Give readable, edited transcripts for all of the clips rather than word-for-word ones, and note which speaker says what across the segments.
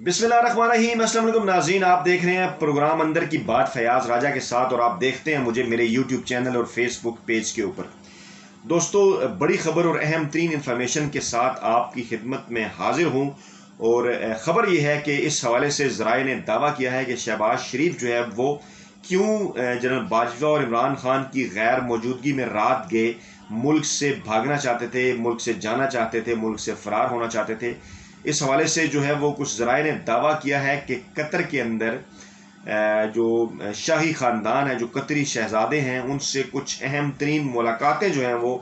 Speaker 1: बिस्मिल्लाहिर्रहमानिर्रहीम। अस्सलाम वालेकुम नाज़रीन, आप देख रहे हैं प्रोग्राम अंदर की बात फयाज राजा के साथ और आप देखते हैं मुझे मेरे यूट्यूब चैनल और फेसबुक पेज के ऊपर। दोस्तों, बड़ी खबर और अहम तरीन इंफॉर्मेशन के साथ आपकी खिदमत में हाजिर हूँ और ख़बर यह है कि इस हवाले से ज़राए ने दावा किया है कि शहबाज शरीफ जो है वो क्यों जनरल बाजवा और इमरान खान की गैर मौजूदगी में रात गए मुल्क से भागना चाहते थे, मुल्क से जाना चाहते थे, मुल्क से फ़रार होना चाहते थे। इस हवाले से जो है वो कुछ ज़राए ने दावा किया है कि कतर के अंदर जो शाही ख़ानदान है, जो कतरी शहज़ादे हैं, उनसे कुछ अहम तरीन मुलाकातें जो हैं वो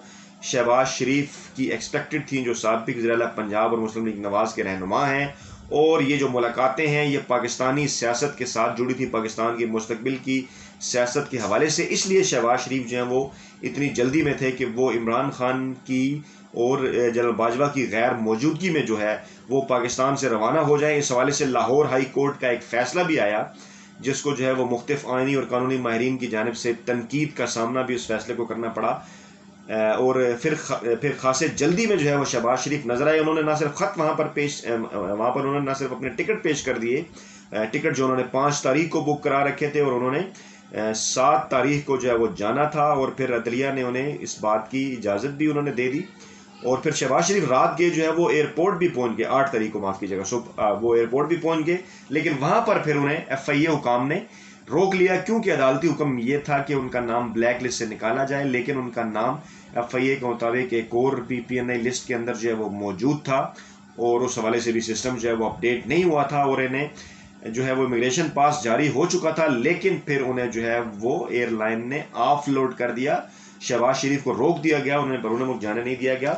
Speaker 1: शहबाज शरीफ की एक्सपेक्टेड थी, जो साबिक़ वज़ीर-ए-आला पंजाब और मुस्लिम लीग नवाज़ के रहनुमा हैं। और ये जो मुलाकातें हैं ये पाकिस्तानी सियासत के साथ जुड़ी थी, पाकिस्तान की मुस्तकबिल की सियासत के हवाले से। इसलिए शहबाज शरीफ जो हैं वो इतनी जल्दी में थे कि वो इमरान खान की और जनरल बाजवा की गैर मौजूदगी में जो है वो पाकिस्तान से रवाना हो जाए। इस हवाले से लाहौर हाई कोर्ट का एक फ़ैसला भी आया जिसको जो है वो मुख्तलिफ आइनी और कानूनी माहिरीन की जानिब से तनकीद का सामना भी उस फैसले को करना पड़ा। और फिर खासे जल्दी में जो है वो शहबाज शरीफ नज़र आए। उन्होंने ना सिर्फ ख़त वहाँ पर उन्होंने ना सिर्फ अपने टिकट पेश कर दिए, टिकट जो उन्होंने 5 तारीख को बुक करा रखे थे और उन्होंने 7 तारीख को जो है वो जाना था और फिर अदलिया ने उन्हें इस बात की इजाज़त भी उन्होंने दे दी। और फिर शहबाज शरीफ रात के जो है वो एयरपोर्ट भी पहुंच गए, 8 तारीख को, माफ़ कीजिएगा, सुबह वो एयरपोर्ट भी पहुंच गए। लेकिन वहाँ पर फिर उन्हें FIA हुकाम ने रोक लिया, क्योंकि अदालती हुक्म ये था कि उनका नाम ब्लैक लिस्ट से निकाला जाए। लेकिन उनका नाम FIA के मुताबिक एक और PNI लिस्ट के अंदर जो है वो मौजूद था और उस हवाले से भी सिस्टम जो है वो अपडेट नहीं हुआ था और इन्हें जो है वो इमिग्रेशन पास जारी हो चुका था। लेकिन फिर उन्हें जो है वो एयरलाइन ने ऑफ लोड कर दिया, शहबाज शरीफ को रोक दिया गया, उन्हें बरूने मुल्क जाने नहीं दिया गया।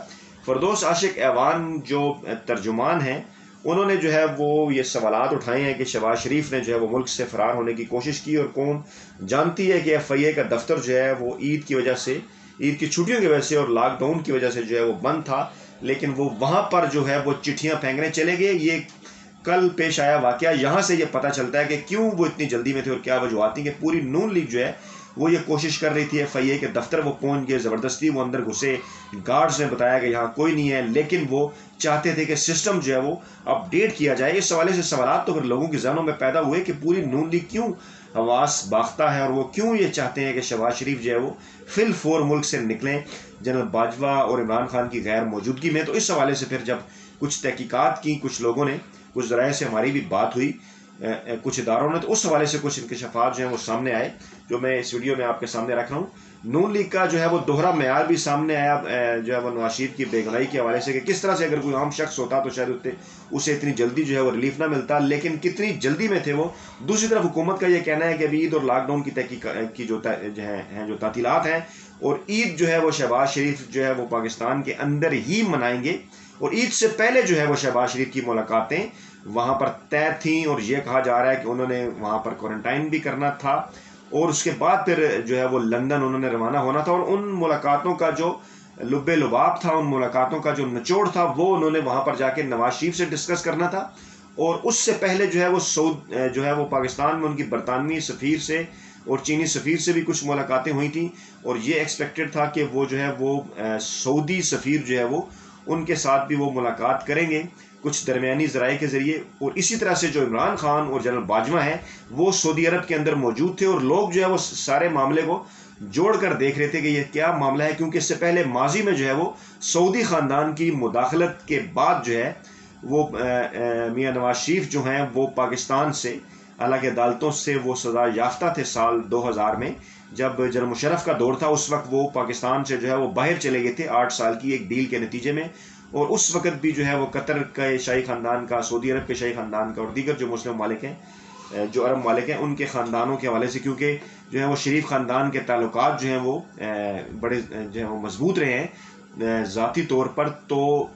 Speaker 1: फरदौस आशिक ऐवान जो तर्जुमान हैं उन्होंने जो है वो ये सवालात उठाए हैं कि शहबाज शरीफ ने जो है वो मुल्क से फ़रार होने की कोशिश की और कौन जानती है कि FIA का दफ्तर जो है वो ईद की वजह से, ईद की छुट्टियों की वजह से और लॉकडाउन की वजह से जो है वो बंद था। लेकिन वो वहाँ पर जो है वो चिट्ठियाँ फेंकने चले गए। ये कल पेश आया वाक़या, यहाँ से ये पता चलता है कि क्यों वो इतनी जल्दी में थे और क्या वजूहत थी कि पूरी नून लीग जो है वो ये कोशिश कर रही थी। FIA के दफ्तर वो पहुंच गए, ज़बरदस्ती वो अंदर घुसे, गार्ड्स ने बताया कि यहाँ कोई नहीं है, लेकिन वो चाहते थे कि सिस्टम जो है वो अपडेट किया जाए। इस हवाले से सवालात तो फिर लोगों के जहनों में पैदा हुए कि पूरी नून लीग क्यों हवास बाख्ता है और वो क्यों ये चाहते हैं कि शहबाज शरीफ जो है वो फिल फोर मुल्क से निकलें जनरल बाजवा और इमरान खान की गैर मौजूदगी में। तो इस हवाले से फिर जब कुछ तहकीकात की, कुछ लोगों ने, कुछ ज़राए से हमारी भी बात हुई कुछ इदारों ने, तो उस हवाले से कुछ इंकशाफात जो हैं वो सामने आए जो मैं इस वीडियो में आपके सामने रख रहा हूँ। नून लीग का जो है वो दोहरा मेयार भी सामने आया जो है वो नवाज शरीफ की बेगुनाही के हवाले से कि किस तरह से अगर कोई आम शख्स होता तो शायद उसे इतनी जल्दी जो है वो रिलीफ ना मिलता, लेकिन कितनी जल्दी में थे वो। दूसरी तरफ हुकूमत का ये कहना है कि अभी ईद और लॉकडाउन की तहकीक की जो तातीलात हैं और ईद जो है वो शहबाज शरीफ जो है वो पाकिस्तान के अंदर ही मनाएंगे और ईद से पहले जो है वो शहबाज शरीफ की मुलाकातें वहाँ पर तय थी और ये कहा जा रहा है कि उन्होंने वहाँ पर क्वारंटाइन भी करना था और उसके बाद फिर जो है वो लंदन उन्होंने रवाना होना था। और उन मुलाकातों का जो लुब्बे लुबाब था, उन मुलाकातों का जो निचोड़ था, वो उन्होंने वहाँ पर जाके नवाज शरीफ से डिस्कस करना था। और उससे पहले जो है वो जो है वो पाकिस्तान में उनकी बरतानवी सफ़ीर से और चीनी सफ़ीर से भी कुछ मुलाकातें हुई थी और ये एक्सपेक्टेड था कि वो जो है वो सऊदी सफ़ीर जो है वो उनके साथ भी वो मुलाकात करेंगे कुछ दरमियानी ज़राए के ज़रिए। और इसी तरह से जो इमरान खान और जनरल बाजवा हैं वो सऊदी अरब के अंदर मौजूद थे और लोग जो है वो सारे मामले को जोड़ कर देख रहे थे कि ये क्या मामला है, क्योंकि इससे पहले माजी में जो है वो सऊदी ख़ानदान की मुदाखलत के बाद जो है वो मियाँ नवाज शरीफ जो हैं वो पाकिस्तान से, हालांकि अदालतों से वो सज़ा याफ्ता थे साल 2000 में जब जनरल मुशर्रफ का दौर था, उस वक्त वो पाकिस्तान से जो है वो बाहर चले गए थे 8 साल की एक डील के नतीजे में। और उस वक्त भी जो है वो कतर के शाही ख़ानदान का, सऊदी अरब के शाही ख़ानदान का और दीगर जो मुस्लिम मालिक हैं, जो अरब मालिक हैं, उनके ख़ानदानों के हवाले से, क्योंकि जो है वो शरीफ ख़ानदान के ताल्लुकात जो हैं वो बड़े जो है वो मजबूत रहे हैं ज़ाती तौर पर, तो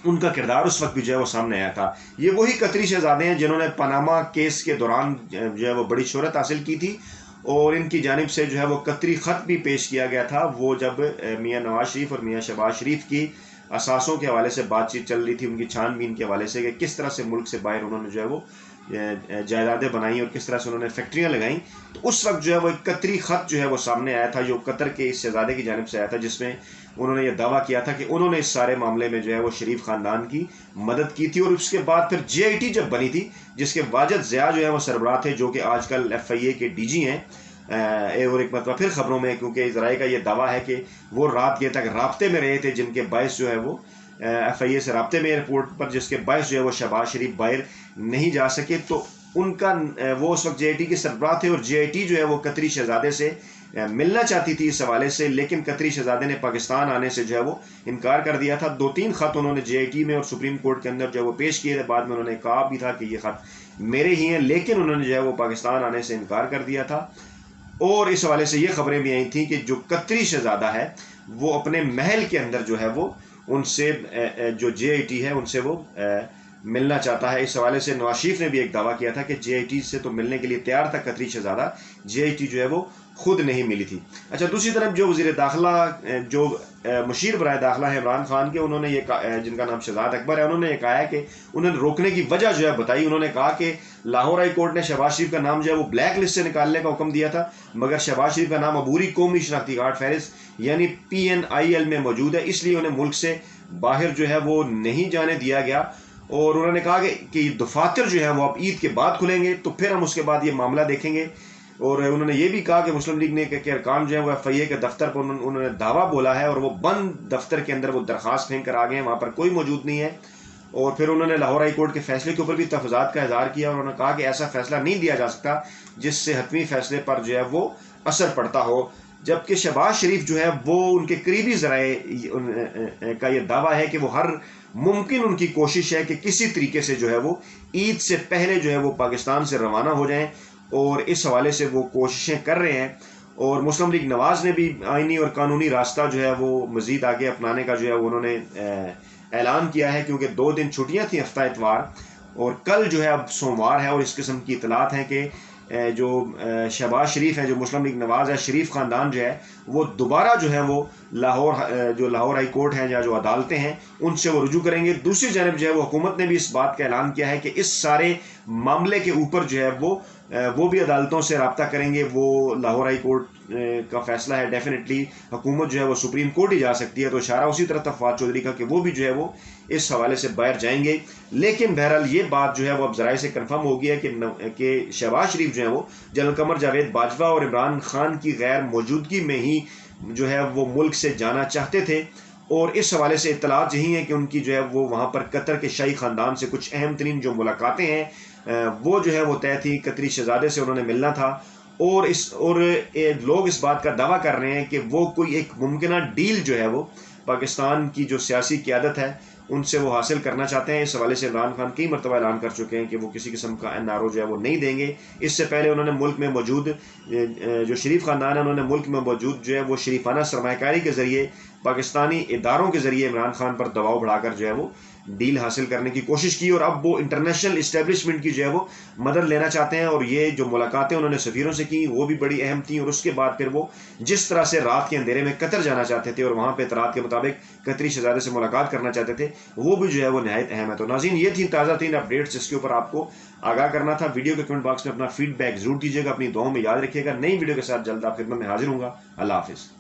Speaker 1: उनका किरदार उस वक्त भी जो है वो सामने आया था। ये वही कतरी शहजादे हैं जिन्होंने पनामा केस के दौरान जो है वो बड़ी शोहरत हासिल की थी और इनकी जानिब से जो है वो कतरी ख़त भी पेश किया गया था। वो जब मियाँ नवाज शरीफ और मियाँ शहबाज शरीफ की असासों के हवाले से बातचीत चल रही थी, उनकी छानबीन के हवाले से कि किस तरह से मुल्क से बाहर उन्होंने जो है वो जायदादें बनाई और किस तरह से उन्होंने फैक्ट्रियाँ लगाई। तो उस वक्त जो है वो एक कतरी ख़त जो है वो सामने आया था, जो कतर के इस शहजादे की जानिब से आया था, जिसमें उन्होंने ये दावा किया था कि उन्होंने इस सारे मामले में जो है वो शरीफ ख़ानदान की मदद की थी। और उसके बाद फिर JIT जब बनी थी, जिसके वाजिद ज़िया जो है वो सरबराह थे, जो कि आजकल FIA के DG हैं। और एक मतलब फिर खबरों में, क्योंकि ज़राए का ये दावा है कि वो रात देर तक राब्ते में रहे थे, जिनके बायस जो है वो FIA से राब्ते में एयरपोर्ट पर, जिसके बायस जो है वो शहबाज शरीफ बाहर नहीं जा सके। तो उनका वो उस वक्त JIT के सरबराह थे और JIT जो है वो कतरी शहजादे से मिलना चाहती थी इस हवाले से, लेकिन कतरी शहजादे ने पाकिस्तान आने से जो है वो इनकार कर दिया था। 2-3 ख़त उन्होंने JIT में और सुप्रीम कोर्ट के अंदर जो है वो पेश किए थे। बाद में उन्होंने कहा भी था कि ये ख़त मेरे ही हैं, लेकिन उन्होंने जो है वो पाकिस्तान आने से इनकार कर दिया था। और इस हवाले से ये खबरें भी आई थी कि जो कतरी शहजादा है वो अपने महल के अंदर जो है वो उनसे जो JIT है उनसे वो मिलना चाहता है। इस हवाले से नवाज शरीफ ने भी एक दावा किया था कि JIT से तो मिलने के लिए तैयार था कतरी शहजादा, JIT जो है वो खुद नहीं मिली थी। अच्छा, दूसरी तरफ जो वज़ीर दाखिला जो मुशीर बराए दाखिला है इमरान खान के, उन्होंने ये जिनका नाम शहजाद अकबर है, उन्होंने ये कहा है कि उन्होंने रोकने की वजह जो है बताई। उन्होंने कहा कि लाहौर हाई कोर्ट ने शहबाज शरीफ का नाम जो है वो ब्लैक लिस्ट से निकालने का हुक्म दिया था, मगर शहबाज शरीफ का नाम अबूरी कौमी शनाख्ती कार्ड फहरिस्त यानी PNIL में मौजूद है, इसलिए उन्हें मुल्क से बाहर जो है वो नहीं जाने दिया गया। और उन्होंने कहा कि दफातर जो है वो अब ईद के बाद खुलेंगे, तो फिर हम उसके बाद ये मामला देखेंगे। और उन्होंने ये भी कहा कि मुस्लिम लीग ने के अरकान जो है वो FIA के दफ्तर पर उन्होंने दावा बोला है और वो बंद दफ्तर के अंदर वो दरख्वास्त फेंक कर आ गए हैं, वहाँ पर कोई मौजूद नहीं है। और फिर उन्होंने लाहौर हाई कोर्ट के फैसले के ऊपर भी तहफ़्फ़ुज़ात का इज़हार किया और उन्होंने कहा कि ऐसा फैसला नहीं दिया जा सकता जिससे हतमी फैसले पर जो है वो असर पड़ता हो। जबकि शहबाज शरीफ जो है वो उनके करीबी ज़राए का ये दावा है कि वो हर मुमकिन उनकी कोशिश है कि किसी तरीके से जो है वो ईद से पहले जो है वो पाकिस्तान से रवाना हो जाएं, और इस हवाले से वो कोशिशें कर रहे हैं। और मुस्लिम लीग नवाज़ ने भी आइनी और कानूनी रास्ता जो है वो मज़ीद आगे अपनाने का जो है उन्होंने ऐलान किया है, क्योंकि 2 दिन छुट्टियां थी, हफ्ता इतवार और कल जो है अब सोमवार है। और इस किस्म की इतलात हैं कि जो शहबाज शरीफ है, जो मुस्लिम लीग नवाज़ है, शरीफ ख़ानदान जो है वो दोबारा जो है वो लाहौर हाई कोर्ट है या जो अदालतें हैं उनसे वो रुजू करेंगे। दूसरी जानब जो है वो हुकूमत ने भी इस बात का ऐलान किया है कि इस सारे मामले के ऊपर जो है वो भी अदालतों से रब्ता करेंगे। वो लाहौर हाई कोर्ट का फैसला है, डेफिनेटली हुकूमत जो है वो सुप्रीम कोर्ट ही जा सकती है। तो इशारा उसी तरह फवाद चौधरी का कि वो भी जो है वो इस हवाले से बाहर जाएंगे। लेकिन बहरहाल ये बात जो है वो अब ज़राए से कन्फर्म हो गई है कि शहबाज शरीफ जो है वो जनरल कमर जावेद बाजवा और इमरान खान की गैर मौजूदगी में ही जो है वो मुल्क से जाना चाहते थे। और इस हवाले से इत्तलात यही है कि उनकी जो है वो वहाँ पर कतर के शाही ख़ानदान से कुछ अहम तरीन जो मुलाकातें हैं वो जो है वो तय थी, कतरी शहजादे से उन्होंने मिलना था। और लोग इस बात का दावा कर रहे हैं कि वो कोई एक मुमकिन डील जो है वो पाकिस्तान की जो सियासी क़यादत है उनसे वो हासिल करना चाहते हैं। इस हवाले से इमरान खान कई मरतबा ऐलान कर चुके हैं कि वो किसी किस्म का NRO जो है वो नहीं देंगे। इससे पहले उन्होंने मुल्क में मौजूद जो शरीफ ख़ानदान है, उन्होंने मुल्क में मौजूद जो है वो शरीफाना सरमायाकारी के ज़रिए पाकिस्तानी इदारों के ज़रिए इमरान खान पर दबाव बढ़ाकर जो है वो डील हासिल करने की कोशिश की। और अब वो इंटरनेशनल इस्टेब्लिशमेंट की जो है वो मदद लेना चाहते हैं। और ये जो मुलाकातें उन्होंने सफ़ीरों से की वो भी बड़ी अहम थी। और उसके बाद फिर वो जिस तरह से रात के अंधेरे में कतर जाना चाहते थे और वहाँ पे इतलात के मुताबिक कतरी शहजादे से मुलाकात करना चाहते थे, वो भी जो है वो नहायत अहम है। तो नाज़रीन, ये थी ताज़ा तीन अपडेट्स जिसके ऊपर आपको आगाह करना था। वीडियो के कमेंट बॉक्स में अपना फीडबैक जरूर दीजिएगा, अपनी दुआओं में याद रखिएगा। नई वीडियो के साथ जल्द आप खिदमत में हाजिर हूँगा। अल्लाह हाफिज़।